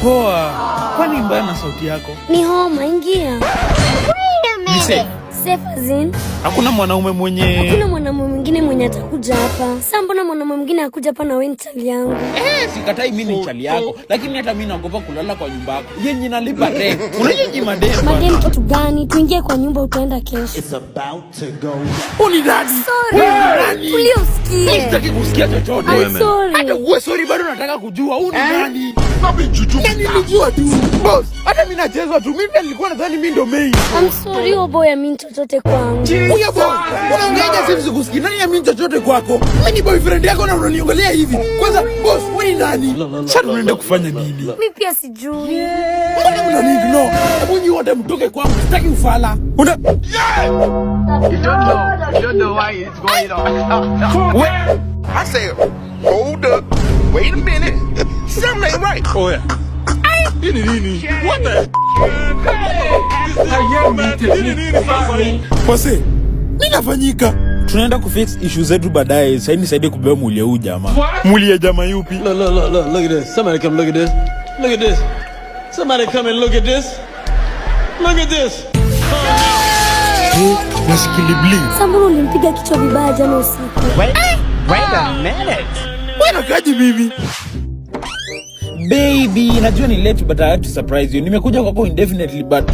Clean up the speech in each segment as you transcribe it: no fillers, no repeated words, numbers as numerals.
Poa. Kwani mbaya na sauti yako? Ni homa, ingia. Wait a minute. Safe as in. Hakuna mwanaume Hakuna mwanaume mwingine mwenye atakuja hapa. Sasa mbona mwanaume mwingine akuja hapa na wewe ni chali yangu? Sikatai mimi ni chali yako, lakini hata mimi naogopa kulala kwa nyumba yako. Yenye nalipa rent. Unaje madem? Madem kitu gani? Tuingie kwa nyumba utaenda kesho. It's about to go. Uni nani? Sorry. Uliosikia. Sitaki kusikia chochote. I'm sorry. Hata uwe sorry bado nataka kujua uni nani? Yaani nilijua tu. Boss, hata mimi nachezwa tu. Mimi nilikuwa nadhani mimi ndo main. I'm sorry, oh boy, mimi chochote kwangu. Huyo boy, unaongeaje sisi sikusikii? Nani mimi chochote kwako? Mimi ni boyfriend yako na unaniongelea hivi. Kwanza boss, wewe ni nani? Sasa tunaenda kufanya nini? Mimi pia sijui. Mbona mnaniignore? Hebu nyinyi wote mtoke kwangu. Sitaki ufala. You don't know why it's going on. Wait. I said, hold up. Wait a minute. Something ain't right. Oh yeah. What the? Pose, nini nafanyika? Tunaenda kufix issue zetu baadaye. Sasa nisaidie kubeba mwili huu jamaa. Mwili ya jamaa yupi? Look at this. Somebody come look at this. Look at this. Somebody come and look at this. Look at this. Nasikili bling. Samburu ulimpiga kichwa vibaya jana usiku. Wait a minute. Wewe kaji bibi. Baby, najua ni late but I had to surprise you. Nimekuja kwako indefinitely but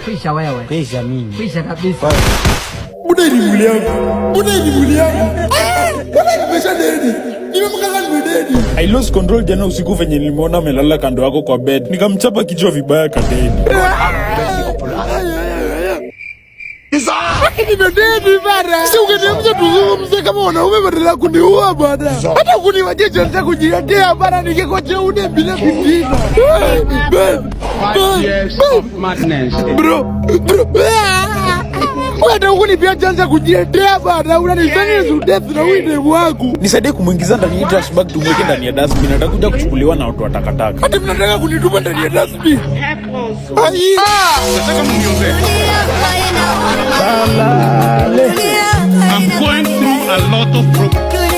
Pisha wewe. Pisha mimi. Pisha kabisa. Buda ni mwili yangu. Buda ni mwili yangu. Buda nimesha dedi. Nimemkanga nimededi. I lost control jana usiku venye nimeona amelala kando yako kwa bed. Nikamchapa kichwa vibaya kadeni. Nimededi bada. Si ungetemza tuzungumze kama wanaume badala kuniua bada. Hata kuniwajia chanza kujiletea bada ningekocha une bila fitina. Bro. Hata kunipia chanza kujiletea bada. Unanifanya death na wine wangu. Nisaidie kumuingiza ndani ya trash bag tumweke ndani ya dustbin. Atakuja kuchukuliwa na watu wa takataka. Hata mnataka kunitupa ndani ya dustbin. Nataka mniombe. I'm going through a lot of problems.